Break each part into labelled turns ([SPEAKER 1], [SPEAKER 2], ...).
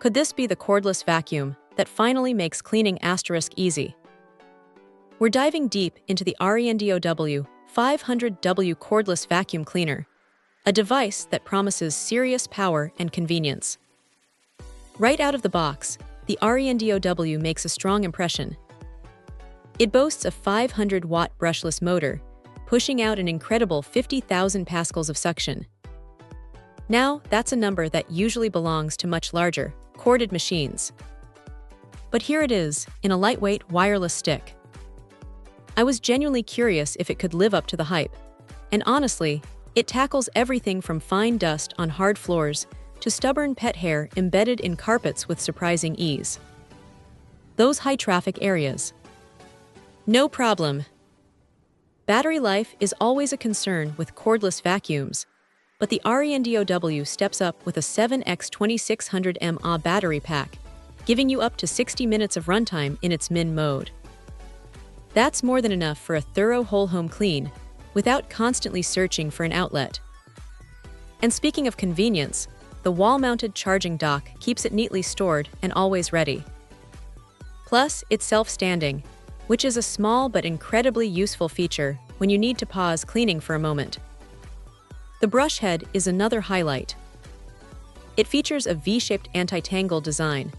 [SPEAKER 1] Could this be the cordless vacuum that finally makes cleaning easy? We're diving deep into the RENDOW 500W cordless vacuum cleaner, a device that promises serious power and convenience. Right out of the box, the RENDOW makes a strong impression. It boasts a 500-watt brushless motor, pushing out an incredible 50,000 pascals of suction. Now, that's a number that usually belongs to much larger, corded machines. But here it is, in a lightweight wireless stick. I was genuinely curious if it could live up to the hype. And honestly, it tackles everything from fine dust on hard floors to stubborn pet hair embedded in carpets with surprising ease. Those high-traffic areas. No problem. Battery life is always a concern with cordless vacuums, but the RENDOW steps up with a 7x 2600 mAh battery pack, giving you up to 60 minutes of runtime in its min mode. That's more than enough for a thorough whole-home clean, without constantly searching for an outlet. And speaking of convenience, the wall-mounted charging dock keeps it neatly stored and always ready. Plus, it's self-standing, which is a small but incredibly useful feature when you need to pause cleaning for a moment. The brush head is another highlight. It features a V-shaped anti-tangle design,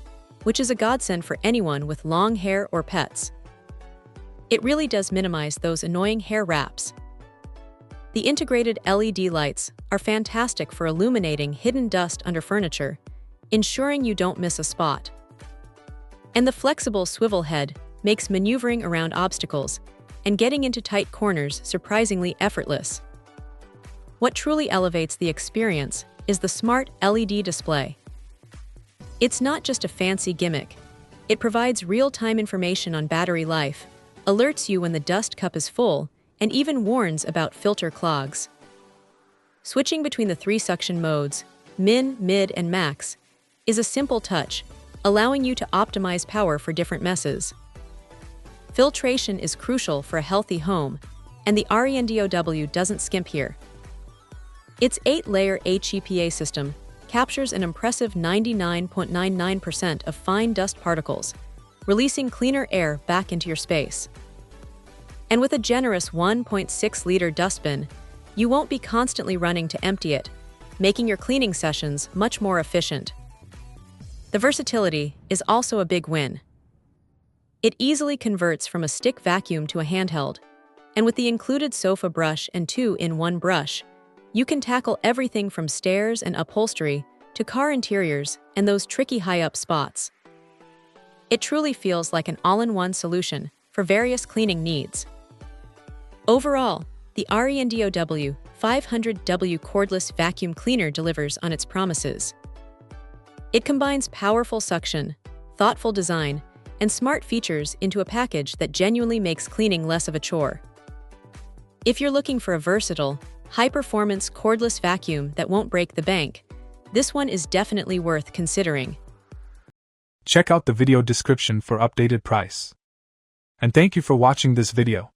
[SPEAKER 1] which is a godsend for anyone with long hair or pets. It really does minimize those annoying hair wraps. The integrated LED lights are fantastic for illuminating hidden dust under furniture, ensuring you don't miss a spot. And the flexible swivel head makes maneuvering around obstacles and getting into tight corners surprisingly effortless. What truly elevates the experience is the smart LED display. It's not just a fancy gimmick. It provides real-time information on battery life, alerts you when the dust cup is full, and even warns about filter clogs. Switching between the 3 suction modes, min, mid, and max, is a simple touch, allowing you to optimize power for different messes. Filtration is crucial for a healthy home, and the RENDOW doesn't skimp here. Its 8-layer HEPA system captures an impressive 99.99% of fine dust particles, releasing cleaner air back into your space. And with a generous 1.6-liter dustbin, you won't be constantly running to empty it, making your cleaning sessions much more efficient. The versatility is also a big win. It easily converts from a stick vacuum to a handheld, and with the included sofa brush and 2-in-1 brush, you can tackle everything from stairs and upholstery to car interiors and those tricky high-up spots. It truly feels like an all-in-one solution for various cleaning needs. Overall, the RENDOW 500W cordless vacuum cleaner delivers on its promises. It combines powerful suction, thoughtful design, and smart features into a package that genuinely makes cleaning less of a chore. If you're looking for a versatile, high-performance cordless vacuum that won't break the bank, this one is definitely worth considering.
[SPEAKER 2] Check out the video description for updated price. And thank you for watching this video.